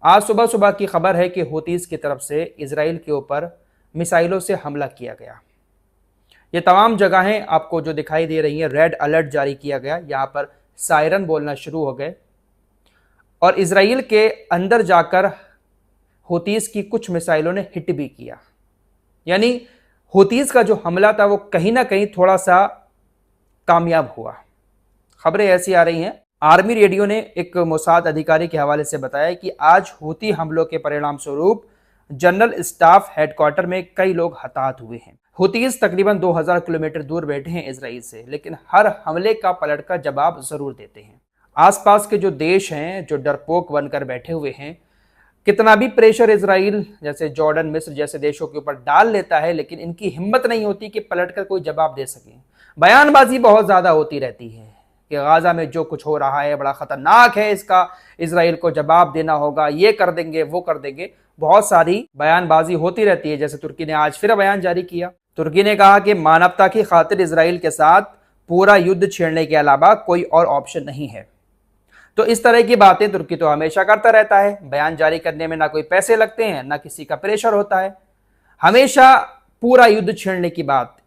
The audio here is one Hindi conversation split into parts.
आज सुबह सुबह की खबर है कि हूतीस की तरफ से इजराइल के ऊपर मिसाइलों से हमला किया गया। ये तमाम जगहें आपको जो दिखाई दे रही हैं, रेड अलर्ट जारी किया गया, यहाँ पर सायरन बोलना शुरू हो गए और इजराइल के अंदर जाकर हूतीस की कुछ मिसाइलों ने हिट भी किया। यानी हूतीस का जो हमला था वो कहीं ना कहीं थोड़ा सा कामयाब हुआ। खबरें ऐसी आ रही हैं, आर्मी रेडियो ने एक मोसाद अधिकारी के हवाले से बताया कि आज हूती हमलों के परिणाम स्वरूप जनरल स्टाफ हेडक्वार्टर में कई लोग हताहत हुए हैं। हूतीस तकरीबन 2000 किलोमीटर दूर बैठे हैं इसराइल से, लेकिन हर हमले का पलट का जवाब जरूर देते हैं। आसपास के जो देश हैं, जो डरपोक बनकर बैठे हुए हैं, कितना भी प्रेशर इसराइल जैसे जॉर्डन, मिस्र जैसे देशों के ऊपर डाल लेता है, लेकिन इनकी हिम्मत नहीं होती कि पलटकर कोई जवाब दे सके। बयानबाजी बहुत ज्यादा होती रहती है कि गाजा में जो कुछ हो रहा है बड़ा खतरनाक है, इसका इसराइल को जवाब देना होगा, ये कर देंगे, वो कर देंगे। बहुत सारी बयानबाजी होती रहती है। जैसे तुर्की ने आज फिर बयान जारी किया। तुर्की ने कहा कि मानवता की खातिर इसराइल के साथ पूरा युद्ध छेड़ने के अलावा कोई और ऑप्शन नहीं है। तो इस तरह की बातें तुर्की तो हमेशा करता रहता है। बयान जारी करने में ना कोई पैसे लगते हैं, ना किसी का प्रेशर होता है। हमेशा पूरा युद्ध छेड़ने की बात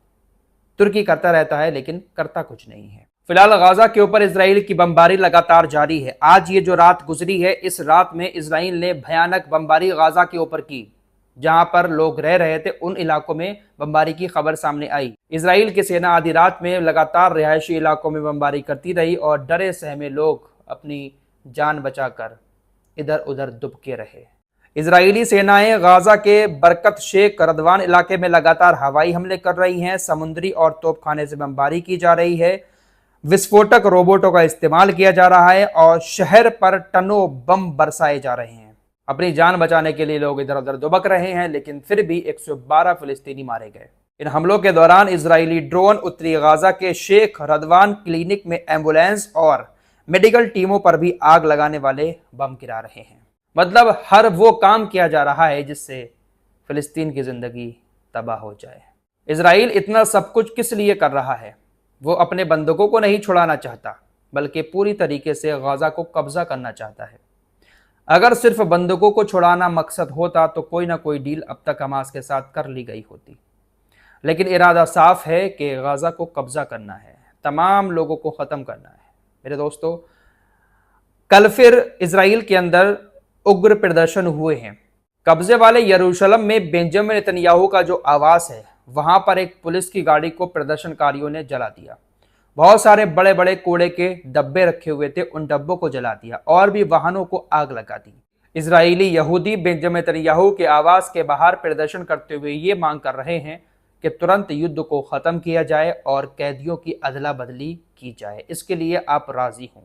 तुर्की करता रहता है, लेकिन करता कुछ नहीं है। फिलहाल गाजा के ऊपर इसराइल की बमबारी लगातार जारी है। आज ये जो रात गुजरी है, इस रात में इसराइल ने भयानक बमबारी गाजा के ऊपर की। जहां पर लोग रह रहे थे उन इलाकों में बमबारी की खबर सामने आई। इसराइल की सेना आधी रात में लगातार रिहायशी इलाकों में बमबारी करती रही और डरे सहमे लोग अपनी जान बचाकर इधर उधर दुबके रहे। इजरायली सेनाएं गाजा के बरकत शेख रदवान इलाके में लगातार हवाई हमले कर रही हैं। समुद्री और तोपखाने से बमबारी की जा रही है। विस्फोटक रोबोटों का इस्तेमाल किया जा रहा है और शहर पर टनों बम बरसाए जा रहे हैं। अपनी जान बचाने के लिए लोग इधर उधर दुबक रहे हैं, लेकिन फिर भी 112 फिलिस्तीनी मारे गए। इन हमलों के दौरान इजरायली ड्रोन उत्तरी गाजा के शेख रदवान क्लिनिक में एम्बुलेंस और मेडिकल टीमों पर भी आग लगाने वाले बम गिरा रहे हैं। मतलब हर वो काम किया जा रहा है जिससे फिलिस्तीन की जिंदगी तबाह हो जाए। इजराइल इतना सब कुछ किस लिए कर रहा है? वो अपने बंदूकों को नहीं छुड़ाना चाहता, बल्कि पूरी तरीके से गाजा को कब्जा करना चाहता है। अगर सिर्फ बंदूकों को छुड़ाना मकसद होता तो कोई ना कोई डील अब तक हमास के साथ कर ली गई होती। लेकिन इरादा साफ है कि गाजा को कब्जा करना है, तमाम लोगों को ख़त्म करना है। मेरे दोस्तों, कल फिर इजराइल के अंदर उग्र प्रदर्शन हुए हैं। कब्जे वाले यरूशलेम में बेंजामिन नेतन्याहू का जो आवास है, वहां पर एक पुलिस की गाड़ी को प्रदर्शनकारियों ने जला दिया। बहुत सारे बड़े बड़े कूड़े के डब्बे रखे हुए थे, उन डब्बों को जला दिया और भी वाहनों को आग लगा दी। इजरायली यहूदी बेंजामिन नेतन्याहू के आवास के बाहर प्रदर्शन करते हुए ये मांग कर रहे हैं कि तुरंत युद्ध को खत्म किया जाए और कैदियों की अदला बदली की जाए। इसके लिए आप राजी हों।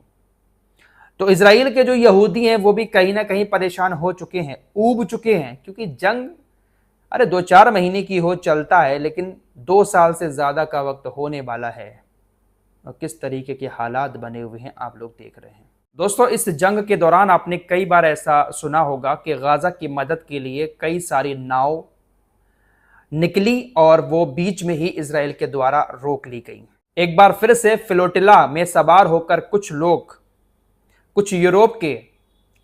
तो इजराइल के जो यहूदी हैं वो भी कहीं ना कहीं परेशान हो चुके हैं, ऊब चुके हैं, क्योंकि जंग 2-4 महीने की हो चलता है, लेकिन 2 साल से ज्यादा का वक्त होने वाला है और किस तरीके के हालात बने हुए हैं आप लोग देख रहे हैं। दोस्तों, इस जंग के दौरान आपने कई बार ऐसा सुना होगा कि गाजा की मदद के लिए कई सारी नाव निकली और वो बीच में ही इजराइल के द्वारा रोक ली गई। एक बार फिर से फ्लोटिला में सवार होकर कुछ यूरोप के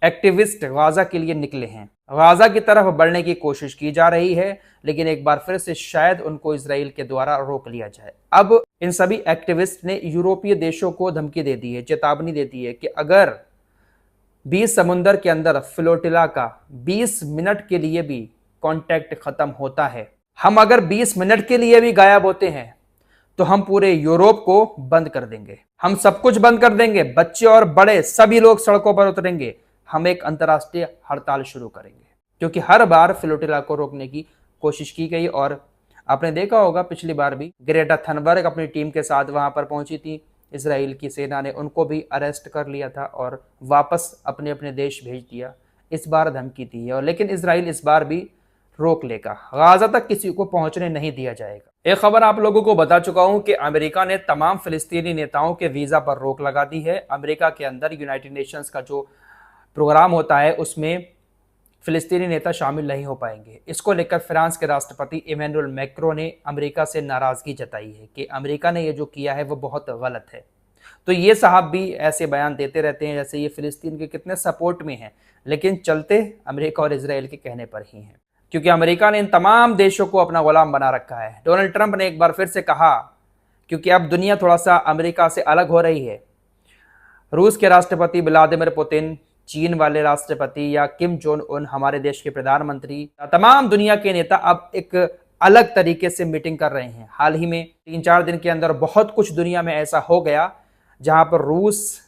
एक्टिविस्ट गाजा के लिए निकले हैं। गाजा की तरफ बढ़ने की कोशिश की जा रही है, लेकिन एक बार फिर से शायद उनको इजराइल के द्वारा रोक लिया जाए। अब इन सभी एक्टिविस्ट ने यूरोपीय देशों को धमकी दे दी है, चेतावनी दे दी है कि अगर 20 समुंदर के अंदर फ्लोटिला का 20 मिनट के लिए भी कांटेक्ट खत्म होता है, हम अगर 20 मिनट के लिए भी गायब होते हैं तो हम पूरे यूरोप को बंद कर देंगे। हम सब कुछ बंद कर देंगे, बच्चे और बड़े सभी लोग सड़कों पर उतरेंगे। हम एक अंतर्राष्ट्रीय हड़ताल शुरू करेंगे, क्योंकि हर बार फ्लोटिला को रोकने की कोशिश की गई और आपने देखा होगा पिछली बार भी ग्रेटा थनबर्ग अपनी टीम के साथ वहां पर पहुंची थी। इजराइल की सेना ने उनको भी अरेस्ट कर लिया था और वापस अपने अपने देश भेज दिया। इस बार धमकी दी है, और लेकिन इजराइल इस बार भी रोक लेगा। गाजा तक किसी को पहुंचने नहीं दिया जाएगा। एक खबर आप लोगों को बता चुका हूं कि अमेरिका ने तमाम फिलिस्तीनी नेताओं के वीजा पर रोक लगा दी है। अमेरिका के अंदर यूनाइटेड नेशंस का जो प्रोग्राम होता है उसमें फिलिस्तीनी नेता शामिल नहीं हो पाएंगे। इसको लेकर फ्रांस के राष्ट्रपति इमैनुअल मैक्रों ने अमेरिका से नाराजगी जताई है कि अमेरिका ने ये जो किया है वो बहुत गलत है। तो ये साहब भी ऐसे बयान देते रहते हैं जैसे ये फिलिस्तीन के कितने सपोर्ट में हैं, लेकिन चलते अमेरिका और इजराइल के कहने पर ही हैं, क्योंकि अमेरिका ने इन तमाम देशों को अपना गुलाम बना रखा है। डोनाल्ड ट्रंप ने एक बार फिर से कहा, क्योंकि अब दुनिया थोड़ा सा अमेरिका से अलग हो रही है। रूस के राष्ट्रपति व्लादिमीर पुतिन, चीन वाले राष्ट्रपति या किम जोंग उन, हमारे देश के प्रधानमंत्री, तमाम दुनिया के नेता अब एक अलग तरीके से मीटिंग कर रहे हैं। हाल ही में 3-4 दिन के अंदर बहुत कुछ दुनिया में ऐसा हो गया जहां पर रूस,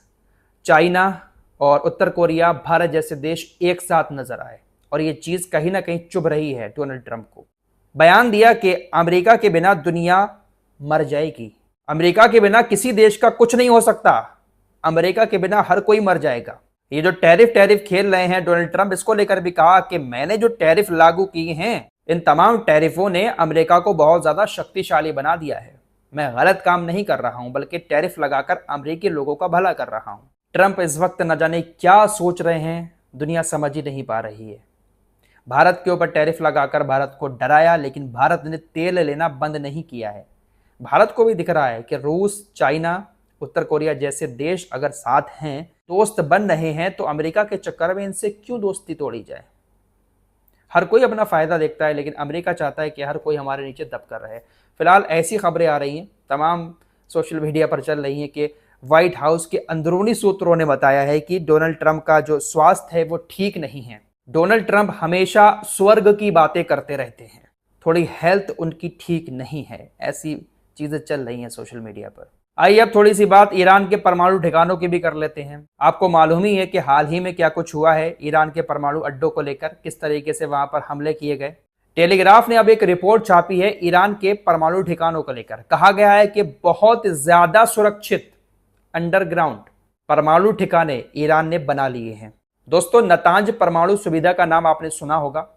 चाइना और उत्तर कोरिया, भारत जैसे देश एक साथ नजर आए, और ये चीज कहीं ना कहीं चुभ रही है डोनाल्ड ट्रंप को। बयान दिया कि अमेरिका के बिना दुनिया मर जाएगी, अमेरिका के बिना किसी देश का कुछ नहीं हो सकता, अमेरिका के बिना हर कोई मर जाएगा। ये जो टैरिफ खेल रहे हैं डोनाल्ड ट्रंप, इसको लेकर भी कहा कि मैंने जो टैरिफ लागू किए हैं, इन तमाम टैरिफों ने अमेरिका को बहुत ज्यादा शक्तिशाली बना दिया है। मैं गलत काम नहीं कर रहा हूं, बल्कि टैरिफ लगाकर अमेरिकी लोगों का भला कर रहा हूं। ट्रंप इस वक्त न जाने क्या सोच रहे हैं, दुनिया समझ ही नहीं पा रही है। भारत के ऊपर टैरिफ लगाकर भारत को डराया, लेकिन भारत ने तेल लेना बंद नहीं किया है। भारत को भी दिख रहा है कि रूस, चाइना, उत्तर कोरिया जैसे देश अगर साथ हैं, दोस्त बन रहे हैं, तो अमेरिका के चक्कर में इनसे क्यों दोस्ती तोड़ी जाए। हर कोई अपना फायदा देखता है, लेकिन अमेरिका चाहता है कि हर कोई हमारे नीचे दब कर रहे। फिलहाल ऐसी खबरें आ रही हैं, तमाम सोशल मीडिया पर चल रही हैं कि व्हाइट हाउस के अंदरूनी सूत्रों ने बताया है कि डोनाल्ड ट्रंप का जो स्वास्थ्य है वो ठीक नहीं है। डोनाल्ड ट्रंप हमेशा स्वर्ग की बातें करते रहते हैं, थोड़ी हेल्थ उनकी ठीक नहीं है, ऐसी चीजें चल रही हैं सोशल मीडिया पर। आइए अब थोड़ी सी बात ईरान के परमाणु ठिकानों की भी कर लेते हैं। आपको मालूम ही है कि हाल ही में क्या कुछ हुआ है ईरान के परमाणु अड्डों को लेकर, किस तरीके से वहां पर हमले किए गए। टेलीग्राफ ने अब एक रिपोर्ट छापी है ईरान के परमाणु ठिकानों को लेकर। कहा गया है कि बहुत ज्यादा सुरक्षित अंडरग्राउंड परमाणु ठिकाने ईरान ने बना लिए हैं। दोस्तों, नतांज परमाणु सुविधा का नाम आपने सुना होगा।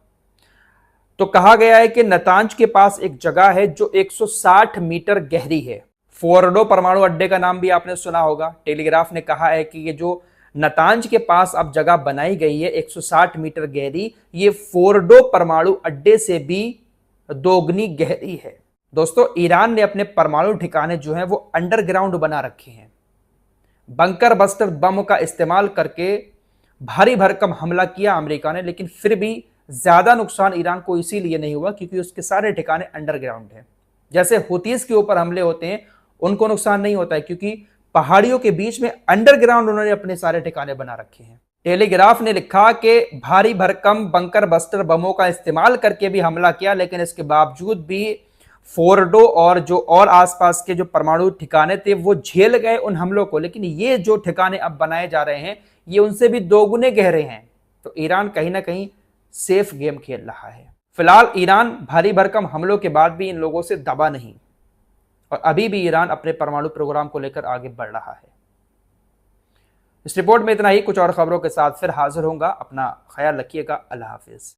तो कहा गया है कि नतांज के पास एक जगह है जो 160 मीटर गहरी है। फोर्डो परमाणु अड्डे का नाम भी आपने सुना होगा। टेलीग्राफ ने कहा है कि ये जो नतांज के पास अब जगह बनाई गई है 160 मीटर गहरी, ये फोर्डो परमाणु अड्डे से भी दोगुनी गहरी है। दोस्तों, ईरान ने अपने परमाणु ठिकाने जो हैं वो अंडरग्राउंड बना रखे हैं। बंकर बस्टर बम का इस्तेमाल करके भारी भरकम हमला किया अमेरिका ने, लेकिन फिर भी ज्यादा नुकसान ईरान को इसीलिए नहीं हुआ क्योंकि उसके सारे ठिकाने अंडरग्राउंड है। जैसे हुतीस के ऊपर हमले होते हैं, उनको नुकसान नहीं होता है क्योंकि पहाड़ियों के बीच में अंडरग्राउंड उन्होंने अपने सारे ठिकाने बना रखे हैं। टेलीग्राफ ने लिखा कि भारी भरकम बंकर बस्टर बमों का इस्तेमाल करके भी हमला किया, लेकिन इसके बावजूद भी फोर्डो और जो और आसपास के जो परमाणु ठिकाने थे वो झेल गए उन हमलों को। लेकिन ये जो ठिकाने अब बनाए जा रहे हैं ये उनसे भी दोगुने गहरे हैं। तो ईरान कहीं ना कहीं सेफ गेम खेल रहा है। फिलहाल ईरान भारी भरकम हमलों के बाद भी इन लोगों से दबा नहीं, और अभी भी ईरान अपने परमाणु प्रोग्राम को लेकर आगे बढ़ रहा है। इस रिपोर्ट में इतना ही। कुछ और खबरों के साथ फिर हाजिर होऊंगा। अपना ख्याल रखिएगा। अल्लाह हाफिज।